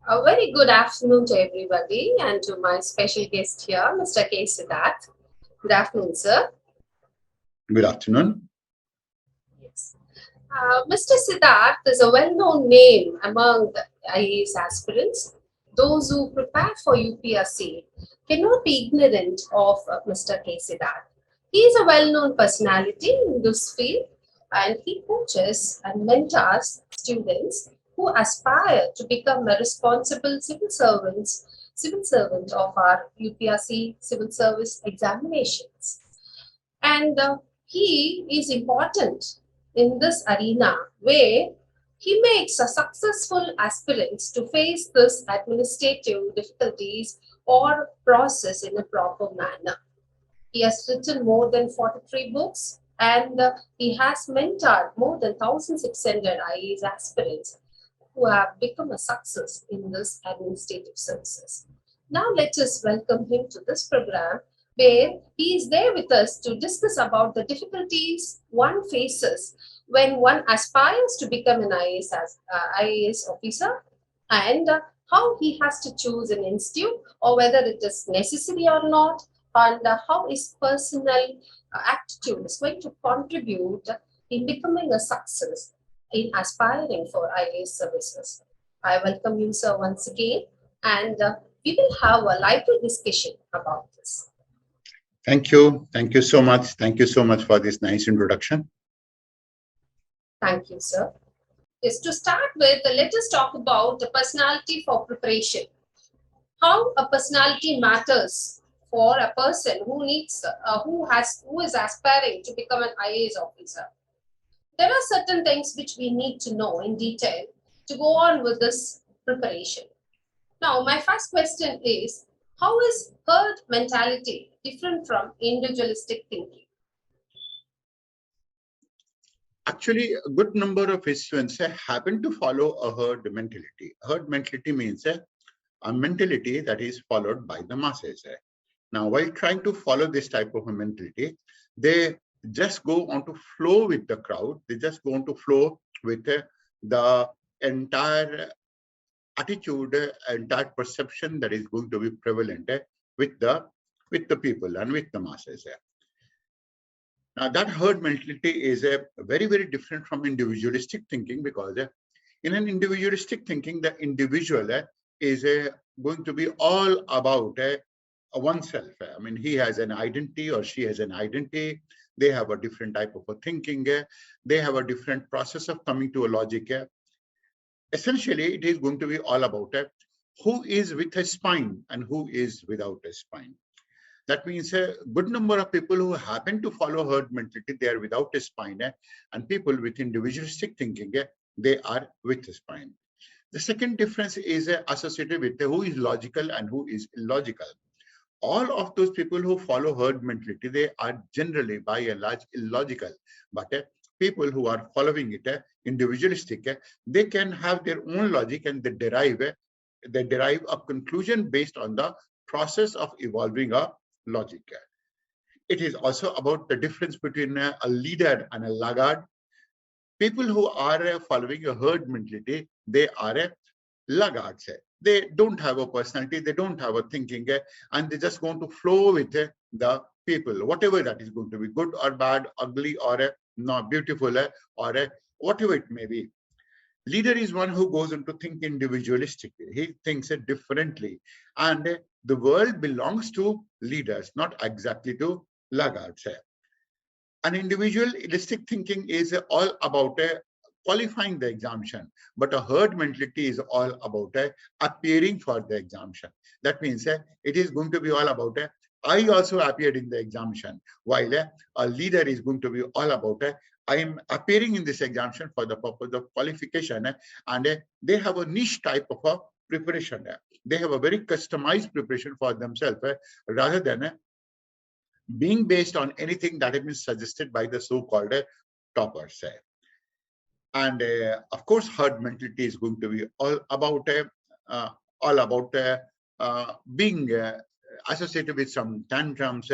A very good afternoon to everybody and to my special guest here, Mr. K. Siddharth. Good afternoon, sir. Good afternoon. Yes. Mr. Siddharth is a well-known name among the IAS aspirants. Those who prepare for UPSC cannot be ignorant of Mr. K. Siddharth. He is a well-known personality in this field and he coaches and mentors students who aspire to become a responsible civil servant of our UPSC civil service examinations. And he is important in this arena where he makes a successful aspirants to face this administrative difficulties or process in a proper manner. He has written more than 43 books and he has mentored more than 1,600 IAS aspirants who have become a success in this administrative services. Now let us welcome him to this program where he is there with us to discuss about the difficulties one faces when one aspires to become an IAS officer and how he has to choose an institute or whether it is necessary or not, and how his personal attitude is going to contribute in becoming a success in aspiring for IAS services. I welcome you, sir, once again, and we will have a lively discussion about this. Thank you. Thank you so much. Thank you so much for this nice introduction. Thank you, sir. Yes, to start with, let us talk about the personality for preparation. How a personality matters for a person who is aspiring to become an IAS officer. There are certain things which we need to know in detail to go on with this preparation. Now, my first question is, how is herd mentality different from individualistic thinking? Actually, a good number of students happen to follow a herd mentality. Herd mentality means a mentality that is followed by the masses. Now, while trying to follow this type of a mentality, they just go on to flow with the crowd. They just go on to flow with the entire attitude, entire perception that is going to be prevalent with the people and with the masses. Now, that herd mentality is very, very different from individualistic thinking because in an individualistic thinking, the individual is going to be all about oneself. I mean, he has an identity or she has an identity. They have a different type of a thinking. They have a different process of coming to a logic. Essentially, it is going to be all about who is with a spine and who is without a spine. That means a good number of people who happen to follow herd mentality, they are without a spine, and people with individualistic thinking, they are with a spine. The second difference is associated with who is logical and who is illogical. All of those people who follow herd mentality, they are generally by and large illogical. But people who are following it individualistic, they can have their own logic and they derive a conclusion based on the process of evolving a logic. It is also about the difference between a leader and a laggard. People who are following a herd mentality, they are laggards. They don't have a personality, they don't have a thinking, and they just going to flow with the people, whatever that is going to be, good or bad, ugly or not beautiful, or whatever it may be. Leader is one who goes on to think individualistically. He thinks it differently. And the world belongs to leaders, not exactly to laggards. An individualistic thinking is all about qualifying the examination, but a herd mentality is all about appearing for the examination. That means it is going to be all about I also appeared in the examination, while a leader is going to be all about I am appearing in this examination for the purpose of qualification, and they have a niche type of a preparation. They have a very customized preparation for themselves rather than being based on anything that has been suggested by the so-called toppers. And of course, herd mentality is going to be all about being associated with some tantrums,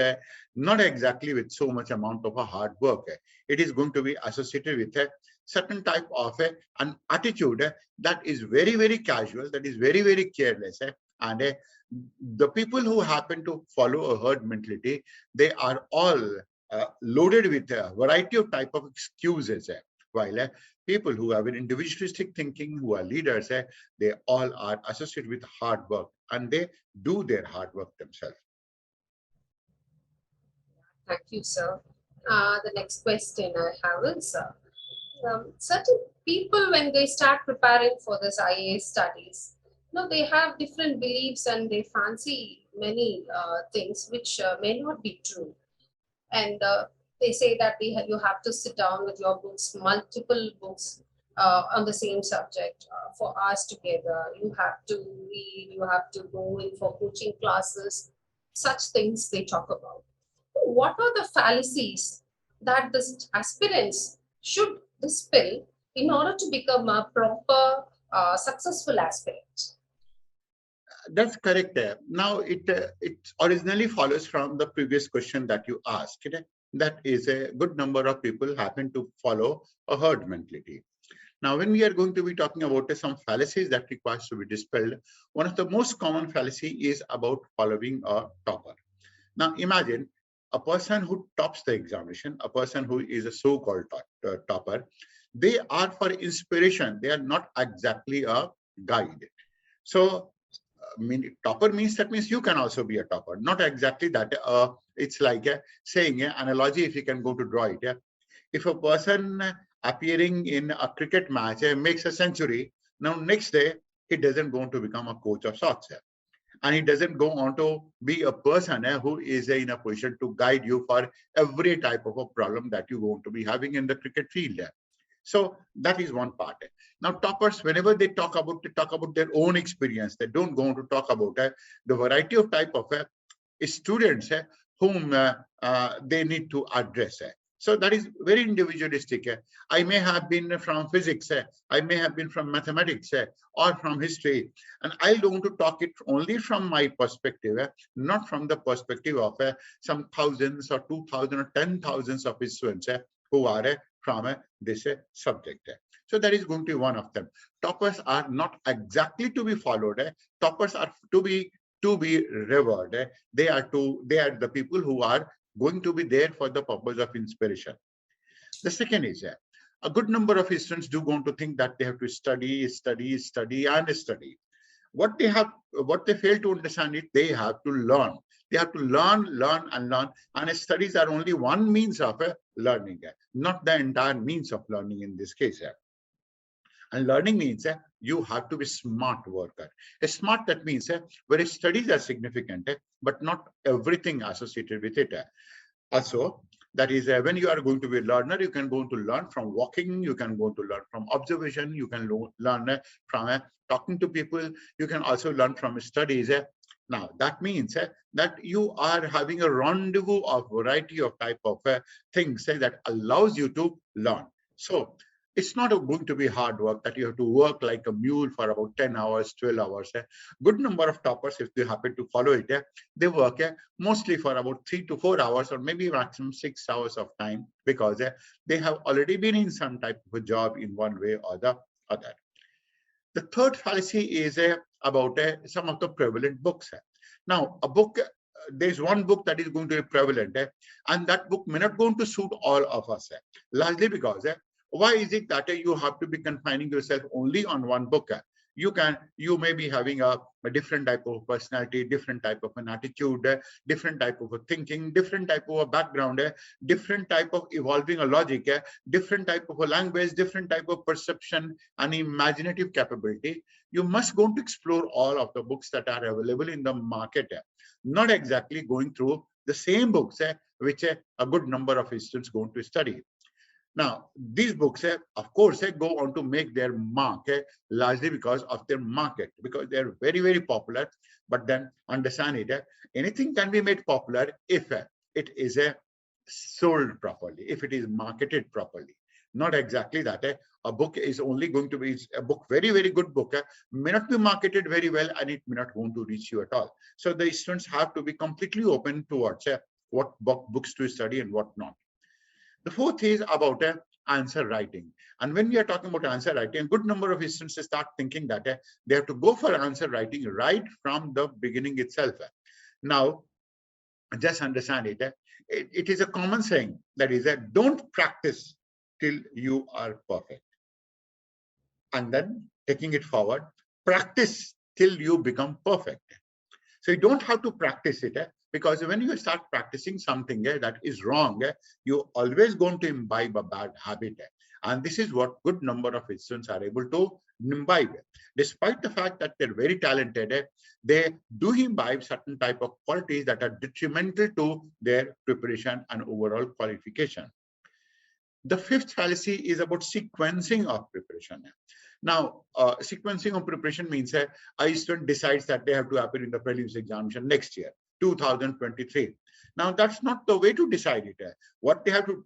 not exactly with so much amount of a hard work. It is going to be associated with certain type of an attitude that is very, very casual, that is very, very careless. And the people who happen to follow a herd mentality, they are all loaded with a variety of type of excuses. While people who have an individualistic thinking, who are leaders, they all are associated with hard work and they do their hard work themselves. Thank you, sir. The next question I have is, certain people, when they start preparing for this IAS studies, they have different beliefs and they fancy many things which may not be true. And they say that you have to sit down with your books, multiple books on the same subject for hours together. You have to read, you have to go in for coaching classes, such things they talk about. What are the fallacies that the aspirants should dispel in order to become a proper, successful aspirant? That's correct. Now, it originally follows from the previous question that you asked. That is a good number of people happen to follow a herd mentality. Now, when we are going to be talking about some fallacies that requires to be dispelled, one of the most common fallacy is about following a topper. Now, imagine a person who tops the examination, a person who is a so-called topper. They are for inspiration. They are not exactly a guide. So, topper means that means you can also be a topper. Not exactly that. It's like saying an analogy. If you can go to draw it, if a person appearing in a cricket match makes a century, now next day he doesn't go on to become a coach of sorts, and he doesn't go on to be a person who is in a position to guide you for every type of a problem that you want to be having in the cricket field. So that is one part. Now, toppers, whenever they talk about their own experience. They don't go on to talk about the variety of type of students whom they need to address. So that is very individualistic. I may have been from physics, I may have been from mathematics or from history, and I don't want to talk it only from my perspective, not from the perspective of some thousands or 2,000 or 10,000s of students who are from this subject. So that is going to be one of them. Toppers are not exactly to be followed. Toppers are to be revered. They are the people who are going to be there for the purpose of inspiration. The second is a good number of students do going to think that they have to study. What they fail to understand is they have to learn. They have to learn, and studies are only one means of learning, not the entire means of learning in this case. And learning means you have to be smart worker. A smart, that means where studies are significant, but not everything associated with it. Also, that is when you are going to be a learner, you can go to learn from walking, you can go to learn from observation, you can learn from talking to people, you can also learn from studies. Now, that means that you are having a rendezvous of variety of type of things that allows you to learn. So, it's not going to be hard work that you have to work like a mule for about 10 hours, 12 hours. Good number of toppers, if they happen to follow it, they work mostly for about 3 to 4 hours or maybe maximum 6 hours of time, because they have already been in some type of a job in one way or the other. The third fallacy is about some of the prevalent books. Now, a book, there's one book that is going to be prevalent, and that book may not going to suit all of us, largely because why is it that you have to be confining yourself only on one book? You may be having a different type of personality, different type of an attitude, different type of a thinking, different type of a background, different type of evolving a logic, different type of a language, different type of perception and imaginative capability. You must go to explore all of the books that are available in the market, not exactly going through the same books which a good number of students going to study. Now, these books, of course, go on to make their mark largely because of their market, because they're very, very popular. But then understand it, anything can be made popular if it is sold properly, if it is marketed properly. Not exactly that a book is only going to be a book, very, very good book, may not be marketed very well, and it may not going to reach you at all. So the students have to be completely open towards what books to study and what not. The fourth is about answer writing. And when we are talking about answer writing, a good number of students start thinking that they have to go for answer writing right from the beginning itself. Now, just understand it. It is a common saying that is that don't practice till you are perfect. And then taking it forward, practice till you become perfect. So you don't have to practice it because when you start practicing something that is wrong, you're always going to imbibe a bad habit. And this is what good number of students are able to imbibe. Despite the fact that they're very talented, they do imbibe certain type of qualities that are detrimental to their preparation and overall qualification. The fifth fallacy is about sequencing of preparation. Now, sequencing of preparation means a student decides that they have to appear in the prelims examination next year, 2023. Now, that's not the way to decide it. What they have to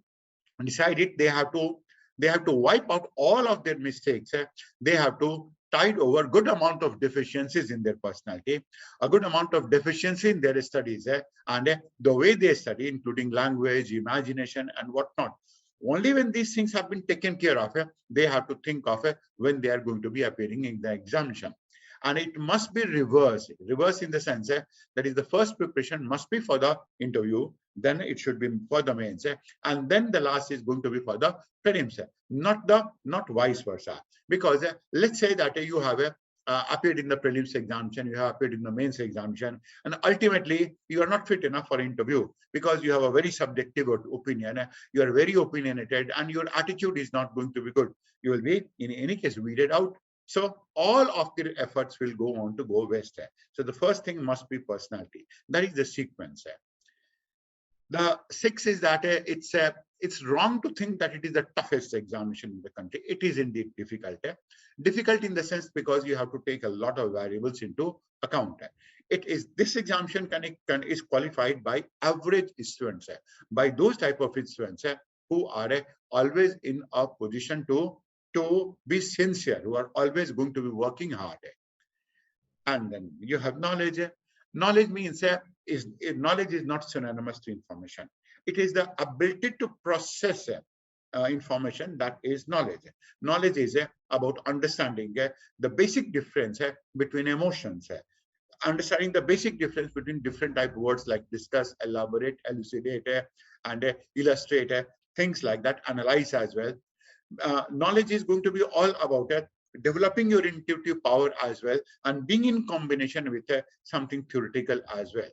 decide it, they have to wipe out all of their mistakes. They have to tide over good amount of deficiencies in their personality, a good amount of deficiency in their studies, and the way they study, including language, imagination, and whatnot. Only when these things have been taken care of, they have to think of when they are going to be appearing in the examination. And it must be reversed. Reverse in the sense that is the first preparation must be for the interview, then it should be for the mains, and then the last is going to be for the prelims, not vice versa. Because let's say that you have appeared in the prelims examination, you have appeared in the mains examination, and ultimately you are not fit enough for interview because you have a very subjective opinion, you are very opinionated, and your attitude is not going to be good. You will be, in any case, weeded out. So all of their efforts will go on to go waste. So the first thing must be personality. That is the sequence. The sixth is that it's wrong to think that it is the toughest examination in the country. It is indeed difficult. Difficult in the sense because you have to take a lot of variables into account. It is this examination is qualified by average students, by those type of students who are always in a position to be sincere, who are always going to be working hard. And then you have knowledge. Knowledge means knowledge is not synonymous to information. It is the ability to process information that is knowledge. Knowledge is about understanding the basic difference between emotions, understanding the basic difference between different type of words like discuss, elaborate, elucidate, and illustrate, things like that, analyze as well. Knowledge is going to be all about developing your intuitive power as well, and being in combination with something theoretical as well.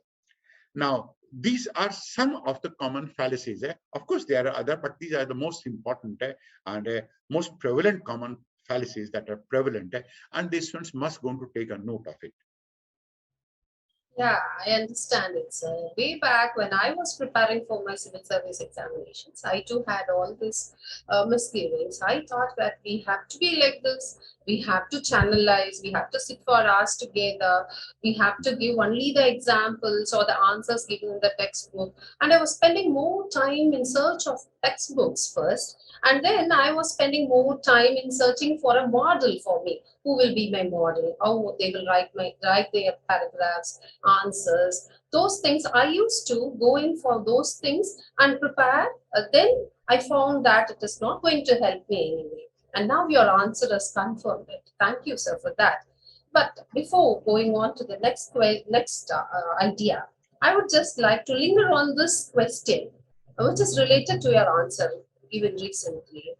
Now, these are some of the common fallacies. Of course, there are other, but these are the most important and most prevalent common fallacies that are prevalent, and these students must going to take a note of it. Yeah, I understand it. So way back when I was preparing for my civil service examinations, I too had all this misgivings. I thought that we have to be like this. We have to channelize. We have to sit for hours together. We have to give only the examples or the answers given in the textbook. And I was spending more time in search of textbooks first. And then I was spending more time in searching for a model for me. Who will be my model? How they will write their paragraphs, answers, those things. I used to go in for those things and prepare. Then I found that it is not going to help me anyway. And now your answer has confirmed it. Thank you, sir, for that. But before going on to the next idea, I would just like to linger on this question, which is related to your answer given recently.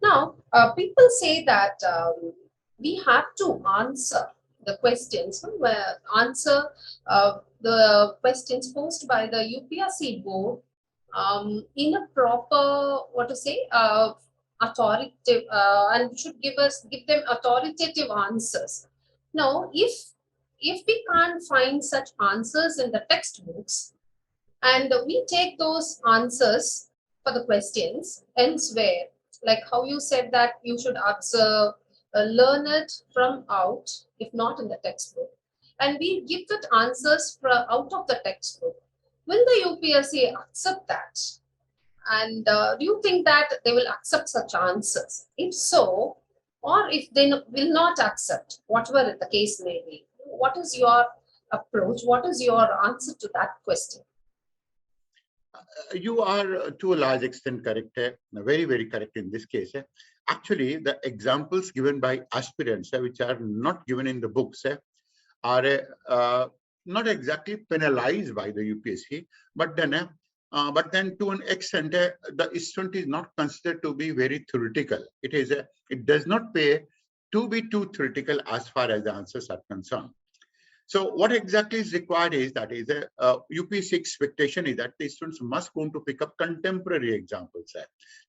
Now, people say that we have to answer the questions, answer the questions posed by the UPSC board in a proper, what to say, authoritative, and should give them authoritative answers. Now, if we can't find such answers in the textbooks, and we take those answers for the questions elsewhere, like how you said that you should observe, learn it from out, if not in the textbook, and we give that answers from out of the textbook, will the UPSC accept that? And do you think that they will accept such answers? If so, or if they will not accept, whatever the case may be, what is your approach? What is your answer to that question? You are to a large extent correct, very, very correct in this case. Actually, the examples given by aspirants, which are not given in the books, are not exactly penalized by the UPSC, but then to an extent, the student is not considered to be very theoretical. It does not pay to be too theoretical as far as the answers are concerned. So what exactly is required is that is a UPSC expectation is that the students must going to pick up contemporary examples.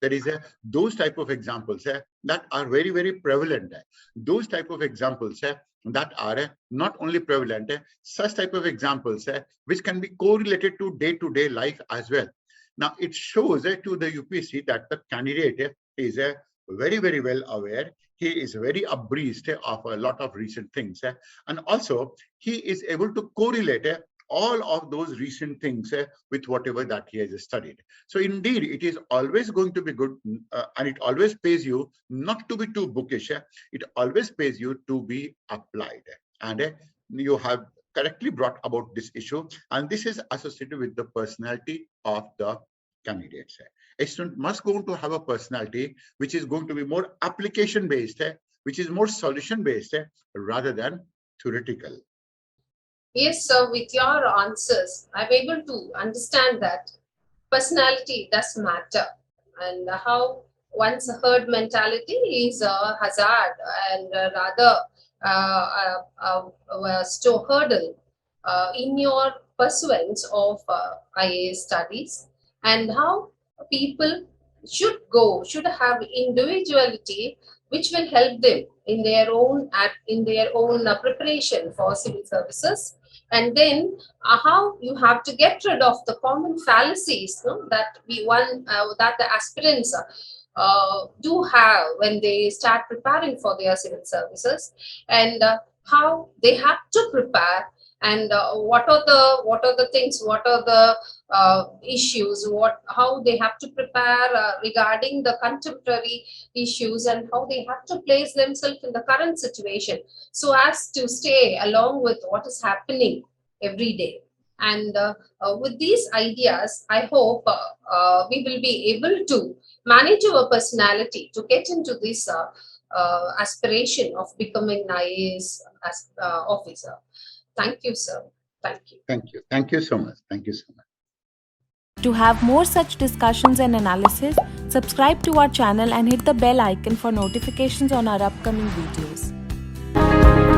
There is those type of examples that are very, very prevalent. Those type of examples that are not only prevalent, such type of examples which can be correlated to day-to-day life as well. Now it shows to the UPSC that the candidate is very, very well aware. He is very abreast of a lot of recent things, and also he is able to correlate all of those recent things with whatever that he has studied. So indeed, it is always going to be good, and it always pays you not to be too bookish. It always pays you to be applied. And you have correctly brought about this issue, and this is associated with the personality of the candidates. A student must go to have a personality which is going to be more application based, which is more solution based rather than theoretical. Yes, sir, with your answers, I'm able to understand that personality does matter, and how one's herd mentality is a hazard and rather a hurdle in your pursuance of IAS studies, and how people should have individuality which will help them in their own preparation for civil services. And then how you have to get rid of the common fallacies, no, that the aspirants do have when they start preparing for their civil services, and how they have to prepare, and what are the things, what are the issues, how they have to prepare regarding the contemporary issues, and how they have to place themselves in the current situation so as to stay along with what is happening every day. And with these ideas, I hope we will be able to manage our personality to get into this aspiration of becoming an IAS officer. Thank you, sir. Thank you. Thank you. Thank you so much. Thank you so much. To have more such discussions and analysis, subscribe to our channel and hit the bell icon for notifications on our upcoming videos.